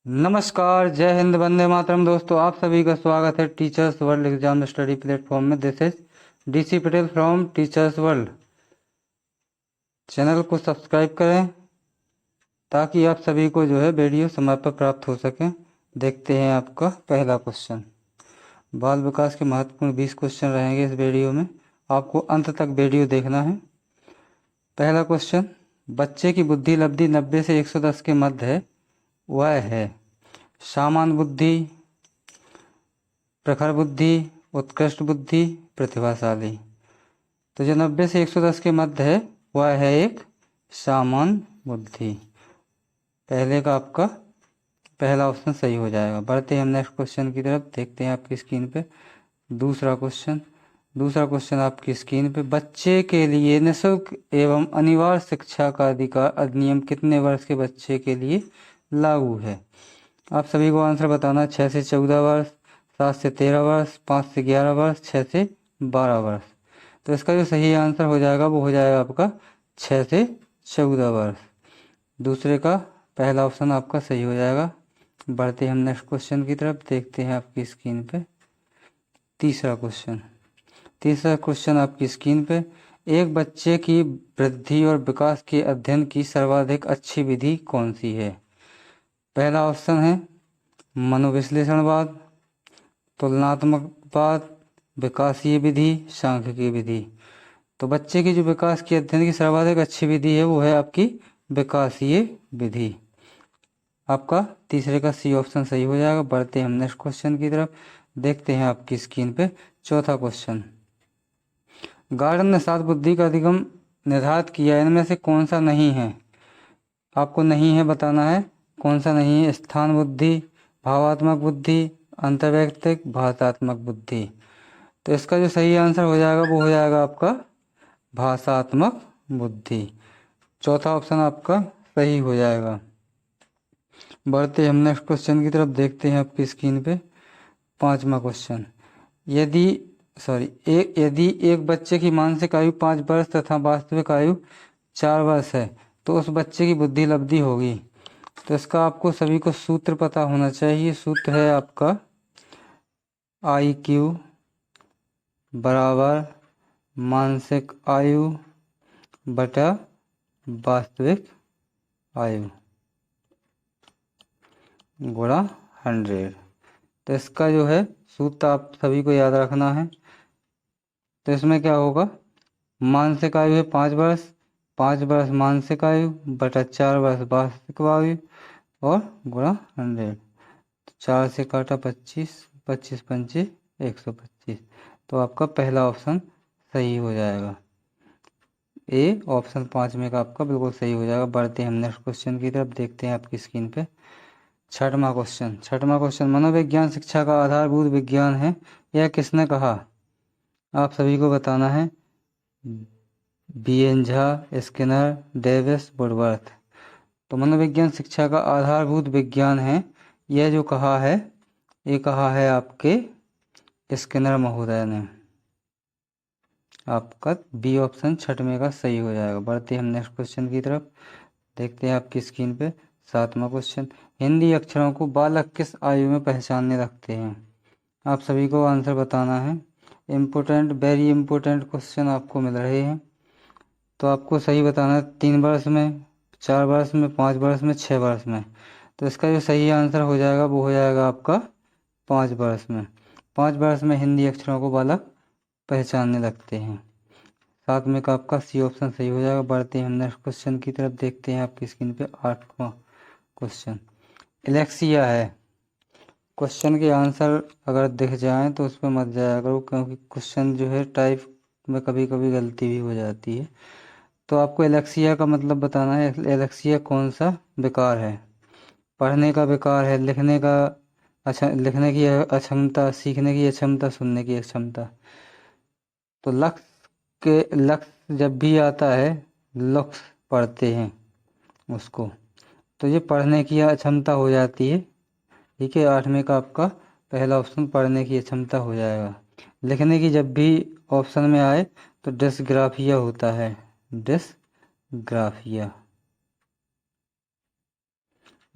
नमस्कार, जय हिंद, वंदे मातरम। दोस्तों, आप सभी का स्वागत है teachers world exam study platform में। This is DC Patel from teachers world. Channel को सब्सक्राइब करें ताकि आप सभी को जो है वीडियो समय पर प्राप्त हो सके। देखते हैं आपका पहला क्वेश्चन। बाल विकास के महत्वपूर्ण 20 क्वेश्चन रहेंगे इस वीडियो में। आपको अंत तक वीडियो देखना है। पहला क्वेश्चन, बच्चे की बुद्धि लब्धि 90 से 110 के मध्य है, वह है सामान्य बुद्धि, प्रखर बुद्धि, उत्कृष्ट बुद्धि, प्रतिभाशाली। तो जो 90 से 110 के मध्य है वह है एक सामान्य बुद्धि। पहले का आपका पहला ऑप्शन सही हो जाएगा। बढ़ते हैं हम नेक्स्ट क्वेश्चन की तरफ। देखते हैं आपकी स्क्रीन पे दूसरा क्वेश्चन आपकी स्क्रीन पे। बच्चे के लिए निःशुल्क एवं अनिवार्य शिक्षा का अधिकार अधिनियम कितने वर्ष के बच्चे के लिए लागू है? आप सभी को आंसर बताना है। 6 से 14 वर्ष, 7 से 13 वर्ष, 5 से 11 वर्ष, 6 से 12 वर्ष। तो इसका जो सही आंसर हो जाएगा वो हो जाएगा आपका 6 से 14 वर्ष। दूसरे का पहला ऑप्शन आपका सही हो जाएगा। बढ़ते हम नेक्स्ट क्वेश्चन की तरफ। देखते हैं आपकी स्क्रीन पे तीसरा क्वेश्चन आपकी स्क्रीन पे। एक बच्चे की वृद्धि और विकास के अध्ययन की सर्वाधिक अच्छी विधि कौन सी है? पहला ऑप्शन है मनोविश्लेषणवाद, तुलनात्मकवाद, विकासीय विधि, सांख्यिकीय विधि। तो बच्चे की जो विकास के अध्ययन की सर्वाधिक अच्छी विधि है वो है आपकी विकासीय विधि। आपका तीसरे का सी ऑप्शन सही हो जाएगा। बढ़ते हम नेक्स्ट क्वेश्चन की तरफ। देखते हैं आपकी स्क्रीन पे चौथा क्वेश्चन। गार्डन ने 7 बुद्धि का अधिगम निर्धारित किया, इनमें से कौन सा नहीं है? आपको नहीं है बताना है। कौन सा नहीं है? स्थान बुद्धि, भावात्मक बुद्धि, अंतर्वैयक्तिक, भाषात्मक बुद्धि। तो इसका जो सही आंसर हो जाएगा वो हो जाएगा आपका भाषात्मक बुद्धि। चौथा ऑप्शन आपका सही हो जाएगा। बढ़ते हम नेक्स्ट क्वेश्चन की तरफ। देखते हैं आपकी स्क्रीन पे पांचवा क्वेश्चन। यदि एक बच्चे की मानसिक आयु 5 वर्ष तथा वास्तविक आयु 4 वर्ष है तो उस बच्चे की बुद्धि लब्धि होगी। तो इसका आपको सभी को सूत्र पता होना चाहिए। सूत्र है आपका IQ बराबर मानसिक आयु बटा वास्तविक आयु गुणा 100। तो इसका जो है सूत्र आप सभी को याद रखना है। तो इसमें क्या होगा? मानसिक आयु है 5 वर्ष, 5 वर्ष मानसिक आयु बटा 4 वर्ष वास्तविक आयु और गुणा 100। 4 से काटा 25, 25 पंचे 125। तो आपका पहला ऑप्शन सही हो जाएगा। ए ऑप्शन 5 में का आपका बिल्कुल सही हो जाएगा। बढ़ते हैं हम नेक्स्ट क्वेश्चन की तरफ। देखते हैं आपकी स्क्रीन पे छठवां क्वेश्चन। मनोविज्ञान शिक्षा का आधारभूत विज्ञान है, यह किसने कहा? आप सभी को बताना है। BN Jha, Skinner, Davis, Woodworth. तो मनोविज्ञान शिक्षा का आधारभूत विज्ञान है, यह जो कहा है ये कहा है आपके स्किनर महोदय ने। आपका बी ऑप्शन छठवें का सही हो जाएगा। बढ़ते हम नेक्स्ट क्वेश्चन की तरफ। देखते हैं आपकी स्क्रीन पे सातवां क्वेश्चन। हिंदी अक्षरों को बालक किस आयु में पहचानने लगते हैं? आप सभी को आंसर बताना है। इम्पोर्टेंट, वेरी इम्पोर्टेंट क्वेश्चन आपको मिल रहे हैं। तो आपको सही बताना है। 3 वर्ष में, 4 वर्ष में, 5 वर्ष में, 6 वर्ष में। तो इसका जो सही आंसर हो जाएगा वो हो जाएगा आपका 5 वर्ष में। 5 वर्ष में हिंदी अक्षरों को बालक पहचानने लगते हैं। 7 में का आपका सी ऑप्शन सही हो जाएगा। बढ़ते हैं हम नेक्स्ट क्वेश्चन की तरफ। देखते हैं आपकी स्क्रीन पे 8वां क्वेश्चन। एलेक्सिया है। क्वेश्चन के आंसर अगर दिख जाएं तो उस पर मत जाया करो, क्योंकि क्वेश्चन जो है टाइप में कभी कभी गलती भी हो जाती है। तो आपको एलेक्सिया का मतलब बताना है। एलेक्सिया कौन सा विकार है? पढ़ने का विकार है, लिखने का लिखने की अक्षमता, सीखने की अक्षमता, सुनने की अक्षमता। तो लक्ष्य जब भी आता है, लक्ष्य पढ़ते हैं उसको, तो ये पढ़ने की अक्षमता हो जाती है। ठीक है, 8वें का आपका पहला ऑप्शन पढ़ने की क्षमता हो जाएगा। लिखने की जब भी ऑप्शन में आए तो डिस्ग्राफिया होता है, डिस्ग्राफिया।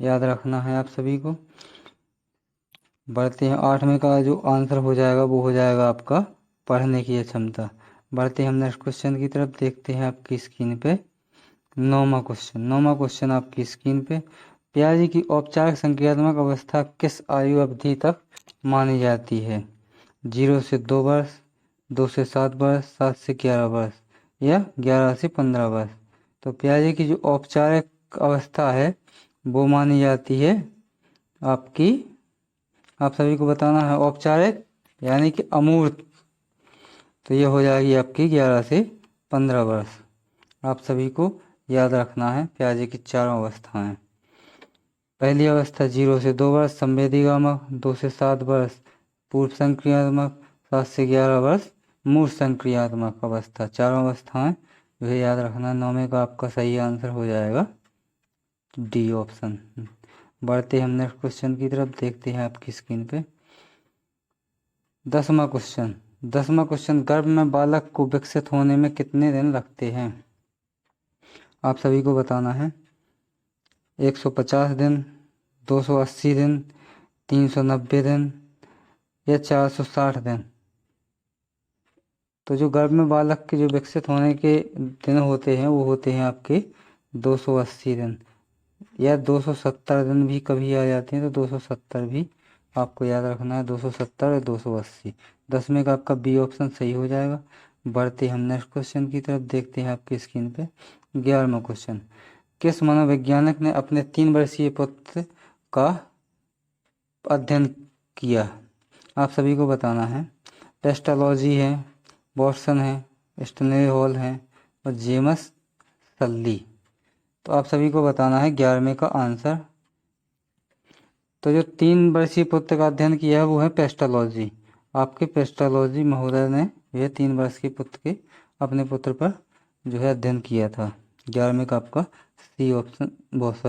याद रखना है आप सभी को। बढ़ते हैं 8वें का जो आंसर हो जाएगा वो हो जाएगा आपका पढ़ने की क्षमता। बढ़ते हैं हम नेक्स्ट क्वेश्चन की तरफ। देखते हैं आपकी स्क्रीन पे 9वां क्वेश्चन आपकी स्क्रीन पे। प्याजी की औपचारिक संक्रियात्मक अवस्था किस आयु अवधि तक मानी जाती है? 0 से 2 वर्ष, 2 से 7 वर्ष, 7 से 11 वर्ष या 11 से 15 वर्ष। तो प्याजे की जो औपचारिक अवस्था है वो मानी जाती है आपकी, आप सभी को बताना है औपचारिक यानी कि अमूर्त, तो ये हो जाएगी आपकी 11 से 15 वर्ष। आप सभी को याद रखना है प्याजे की चारों अवस्थाएं। पहली अवस्था 0 से 2 वर्ष संवेदीगामक, 2 से 7 वर्ष पूर्व संक्रियात्मक, 7 से 11 वर्ष मूर्त संक्रियात्मक अवस्था। चारों अवस्थाएं जो है याद रखना। 9वें का आपका सही आंसर हो जाएगा डी ऑप्शन। बढ़ते हम नेक्स्ट क्वेश्चन की तरफ। देखते हैं आपकी स्क्रीन पे 10वां क्वेश्चन। गर्भ में बालक को विकसित होने में कितने दिन लगते हैं? आप सभी को बताना है। 150 दिन, 280 दिन, 390 दिन या 460 दिन। तो जो गर्भ में बालक के जो विकसित होने के दिन होते हैं वो होते हैं आपके 280 दिन या 270 दिन भी कभी आ जाते हैं, तो 270 भी आपको याद रखना है। 270 या 280। 10वें का आपका बी ऑप्शन सही हो जाएगा। बढ़ते हम नेक्स्ट क्वेश्चन की तरफ। देखते हैं आपकी स्क्रीन पे 11वां क्वेश्चन। किस मनोवैज्ञानिक ने अपने 3 वर्षीय पुत्र का अध्ययन किया? आप सभी को बताना है। पेस्टालॉजी है, वॉटसन है, स्टैनली हॉल है और जेम्स सल्ली। तो आप सभी को बताना है 11वें का आंसर। तो जो 3 वर्षीय पुत्र का अध्ययन किया है वो है पेस्टालॉजी। आपके पेस्टालॉजी महोदय ने यह 3 वर्ष के पुत्र के अपने पुत्र पर जो है अध्ययन किया था। 11वें का आपका सी ऑप्शन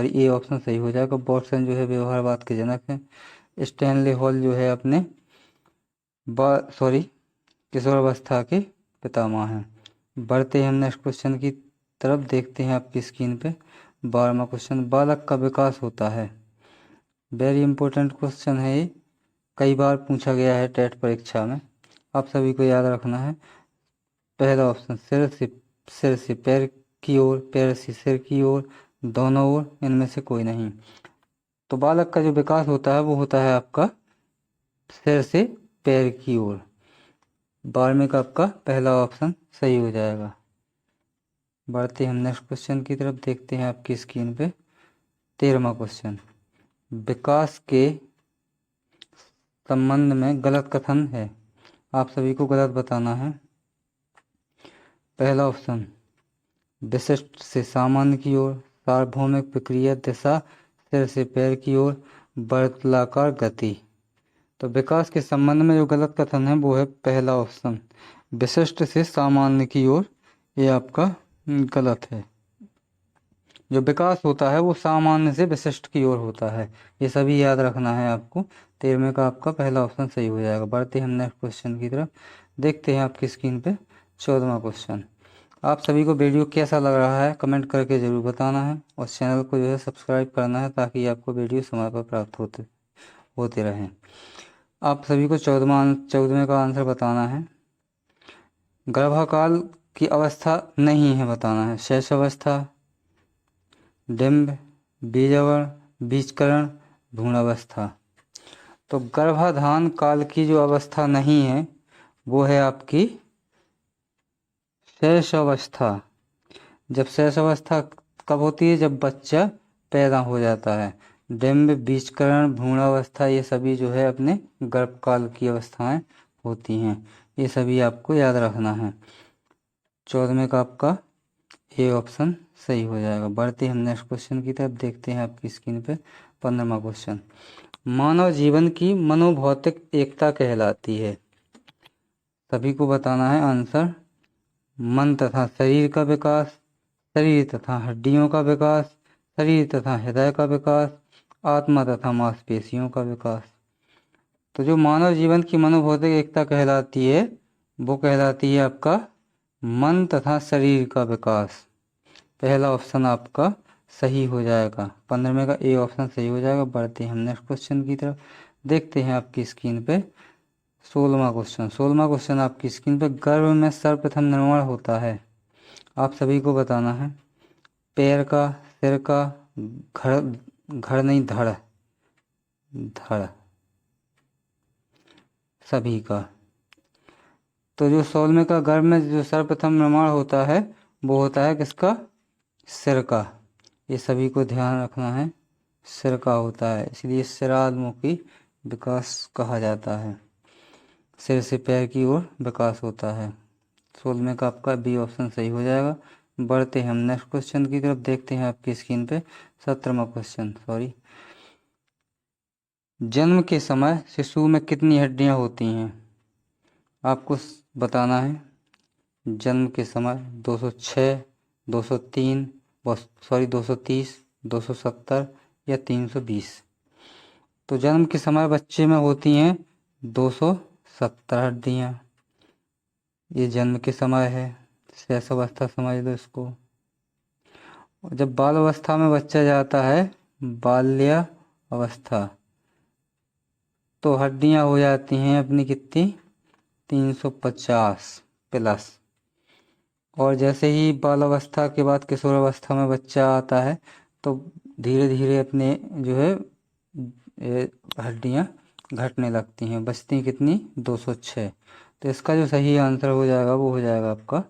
ए ऑप्शन सही हो जाएगा। वॉटसन जो है व्यवहारवाद के जनक हैं। स्टैनली हॉल जो है अपने किशोरावस्था के पितामह हैं। बढ़ते हैं हम नेक्स्ट क्वेश्चन की तरफ। देखते हैं आपकी स्क्रीन पे 12वां क्वेश्चन। बालक का विकास होता है। वेरी इंपॉर्टेंट क्वेश्चन है ये, कई बार पूछा गया है टेट परीक्षा में, आप सभी को याद रखना है। पहला ऑप्शन सिर से पैर की ओर, पैर से सिर की ओर, दोनों ओर, इनमें से कोई नहीं। तो बालक का जो विकास होता है वो होता है आपका सिर से पैर की ओर। 12वें का आपका पहला ऑप्शन सही हो जाएगा। बढ़ते हम नेक्स्ट क्वेश्चन की तरफ। देखते हैं आपकी स्क्रीन पे 13वां क्वेश्चन। विकास के संबंध में गलत कथन है। आप सभी को गलत बताना है। पहला ऑप्शन विशिष्ट से सामान्य की ओर, सार्वभौमिक प्रक्रिया दिशा, सिर से पैर की ओर, वर्तुलाकार गति। तो विकास के संबंध में जो गलत कथन है वो है पहला ऑप्शन विशिष्ट से सामान्य की ओर। ये आपका गलत है। जो विकास होता है वो सामान्य से विशिष्ट की ओर होता है, ये सभी याद रखना है आपको। 13वें का आपका पहला ऑप्शन सही हो जाएगा। बढ़ते हम नेक्स्ट क्वेश्चन की तरफ। देखते हैं आपकी स्क्रीन पे 14वां क्वेश्चन। आप सभी को वीडियो कैसा लग रहा है कमेंट करके ज़रूर बताना है और चैनल को जो है सब्सक्राइब करना है ताकि आपको वीडियो समय पर प्राप्त होते रहें। आप सभी को 14वें का आंसर बताना है। गर्भाकाल की अवस्था नहीं है बताना है। शैशवावस्था, डिम्ब, बीजावरण, बीजकरण, भ्रूणावस्था। तो गर्भाधान काल की जो अवस्था नहीं है वो है आपकी शैशवावस्था। जब शैशवावस्था कब होती है? जब बच्चा पैदा हो जाता है। डिम्ब, बीजकरण, भ्रूणावस्था ये सभी जो है अपने गर्भकाल की अवस्थाएं होती हैं। ये सभी आपको याद रखना है। 14वें का आपका ए ऑप्शन सही हो जाएगा। बढ़ते हम नेक्स्ट क्वेश्चन की तरफ। देखते हैं आपकी स्क्रीन पे 15वां क्वेश्चन। मानव जीवन की मनोभौतिक एकता कहलाती है। सभी को बताना है आंसर। मन तथा शरीर का विकास, शरीर तथा हड्डियों का विकास, शरीर तथा हृदय का विकास, आत्मा तथा मांसपेशियों का विकास। तो जो मानव जीवन की मनोभौतिक एकता कहलाती है वो कहलाती है आपका मन तथा शरीर का विकास। पहला ऑप्शन आपका सही हो जाएगा। 15वें का ए ऑप्शन सही हो जाएगा। बढ़ते हैं हम नेक्स्ट क्वेश्चन की तरफ। देखते हैं आपकी स्क्रीन पे 16वां क्वेश्चन। 16वां क्वेश्चन आपकी स्क्रीन पे, गर्भ में सर्वप्रथम निर्माण होता है, आप सभी को बताना है। पैर का, सिर का, घर नहीं धड़, धड़ सभी का। तो जो 16वें का गर्भ में जो सर्वप्रथम निर्माण होता है वो होता है किसका? सिर का। ये सभी को ध्यान रखना है, सिर का होता है, इसलिए सिरादमुखी विकास कहा जाता है। सिर से पैर की ओर विकास होता है। 16वें का आपका बी ऑप्शन सही हो जाएगा। बढ़ते हैं हम नेक्स्ट क्वेश्चन की तरफ। देखते हैं आपकी स्क्रीन पे 17वां क्वेश्चन। जन्म के समय शिशु में कितनी हड्डियां होती हैं? आपको बताना है। जन्म के समय 206, 203, 230, 270 या 320। तो जन्म के समय बच्चे में होती हैं 270 हड्डियाँ। ये जन्म के समय है, शेष अवस्था समझ लो इसको। और जब बाल अवस्था में बच्चा जाता है, बाल्य अवस्था, तो हड्डियाँ हो जाती हैं अपनी कितनी? 350 प्लस। और जैसे ही बाल अवस्था के बाद किशोर अवस्था में बच्चा आता है तो धीरे धीरे अपने जो है हड्डियाँ घटने लगती हैं, बचती कितनी? 206। तो इसका जो सही आंसर हो जाएगा वो हो जाएगा आपका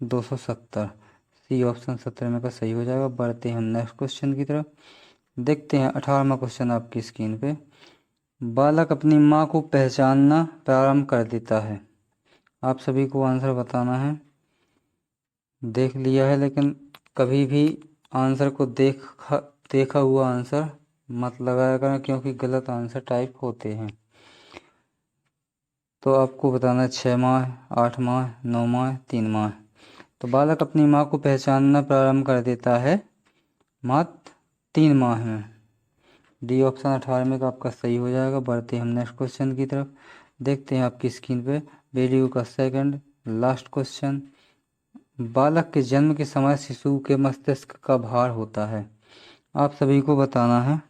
270। सी ऑप्शन 17 का सही हो जाएगा। बढ़ते हैं हम नेक्स्ट क्वेश्चन की तरफ। देखते हैं 18वां क्वेश्चन आपकी स्क्रीन पे। बालक अपनी माँ को पहचानना प्रारंभ कर देता है, आप सभी को आंसर बताना है। देख लिया है, लेकिन कभी भी आंसर को देखा हुआ आंसर मत लगाया करें, क्योंकि गलत आंसर टाइप होते हैं। तो आपको बताना है 6 माह, 8 माह, 9 माह, 3 माह। तो बालक अपनी माँ को पहचानना प्रारंभ कर देता है मात्र 3 माह में। डी ऑप्शन 18 का आपका सही हो जाएगा। बढ़ते हैं हम नेक्स्ट क्वेश्चन की तरफ। देखते हैं आपकी स्क्रीन पे वीडियो का सेकंड लास्ट क्वेश्चन। बालक के जन्म के समय शिशु के मस्तिष्क का भार होता है, आप सभी को बताना है।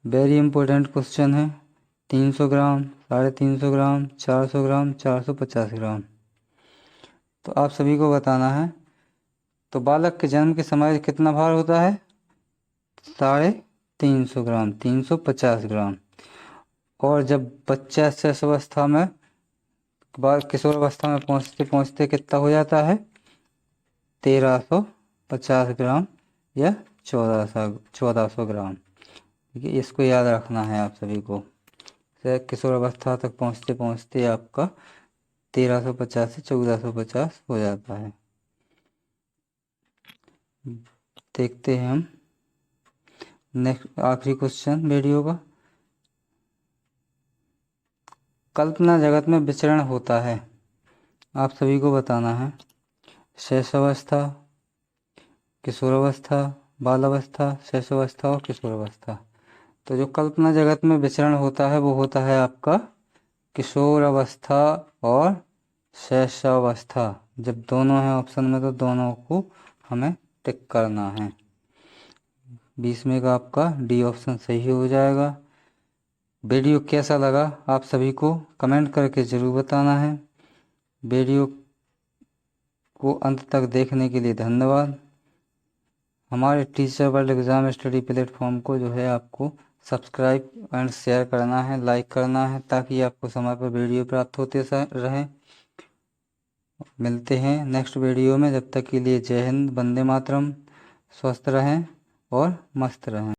वेरी इंपॉर्टेंट क्वेश्चन है। 300 ग्राम, 350 ग्राम, 400 ग्राम, 450 ग्राम। तो आप सभी को बताना है। तो बालक के जन्म के समय कितना भार होता है? 350 ग्राम, 350 ग्राम। और जब बच्चा शेष अवस्था में, बाद किशोर अवस्था में पहुँचते पहुँचते कितना हो जाता है? 1350 ग्राम या 1400 ग्राम। ठीक है, इसको याद रखना है आप सभी को। किशोर अवस्था तक पहुँचते पहुँचते आपका 1350 से 1450 हो जाता है। देखते हैं हम नेक्स्ट आखिरी क्वेश्चन वीडियो का। कल्पना जगत में विचरण होता है, आप सभी को बताना है। शेष अवस्था, किशोर अवस्था, बाल अवस्था, शेष अवस्था और किशोर अवस्था। तो जो कल्पना जगत में विचरण होता है वो होता है आपका किशोर अवस्था और शैशवावस्था। जब दोनों हैं ऑप्शन में तो दोनों को हमें टिक करना है। 20वें का आपका डी ऑप्शन सही हो जाएगा। वीडियो कैसा लगा आप सभी को कमेंट करके ज़रूर बताना है। वीडियो को अंत तक देखने के लिए धन्यवाद। हमारे teacher world exam study platform को जो है आपको सब्सक्राइब एंड शेयर करना है, लाइक करना है, ताकि आपको समय पर वीडियो प्राप्त होते रहें। मिलते हैं नेक्स्ट वीडियो में, जब तक के लिए जय हिंद, वंदे मातरम। स्वस्थ रहें और मस्त रहें।